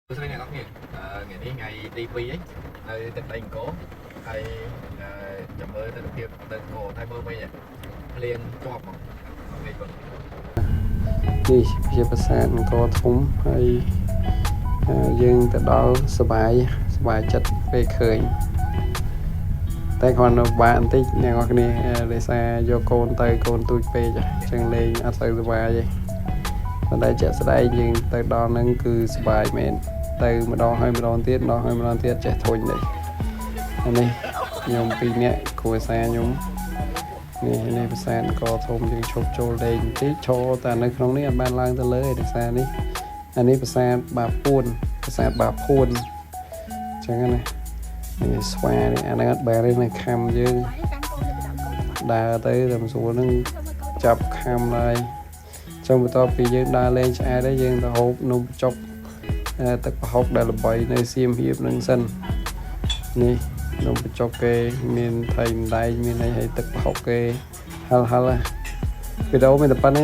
Tôi sẽ nghe nói nghe ngàyนี้ngày đi phi ấy nơi tỉnh đây cố hay chậm ơi tên kia tên cổ thay mơ mây này liền cho học ngày còn នេះជាប្រាសាទអង្គរធំហើយយើងទៅដល់សប្បាយចិត្តពេលឃើញតែគ្រាន់តែបាក់បន្តិចអ្នកនរគ្នាដោយសារយកកូនទៅកូនទូចពេកអញ្ចឹងលេងអត់សូវសប្បាយទេប៉ុន្តែជាក់ស្ដែងយើងទៅដល់ហ្នឹងគឺសប្បាយមែនទៅម្ដងហើយម្ដងទៀតម្ដងហើយម្ដងទៀតចេះធុញនេះនេះខ្ញុំ2នាក់គ្រួសារខ្ញុំនេះប្រាសាទអង្គរធំយើងឈប់ចូលលេងបន្តិចឈរតែនៅក្នុងនេះអត់បានឡើងទៅលើឯដោយសារនេះអានេះប្រាសាទបាពួនប្រាសាទបាភួនអញ្ចឹងណានេះស្វានេះអាហ្នឹងអត់បែរទេនៅខំយើងដើរទៅតែមិនស្រួលនឹងចាប់ខំហើយចុងបន្ទាប់ពីយើងដើរលេងឆ្អែតហើយយើងទៅហូបនំចុកទឹកប្រហុកដែលល្បីនៅសៀមរាបនឹងសិននេះនំបញ្ចុកគេមានថៃម្ដែងមានអីហើយទឹកប្រហុកគេហឹលវីដេអូមានតែប៉ុណ្្នេះ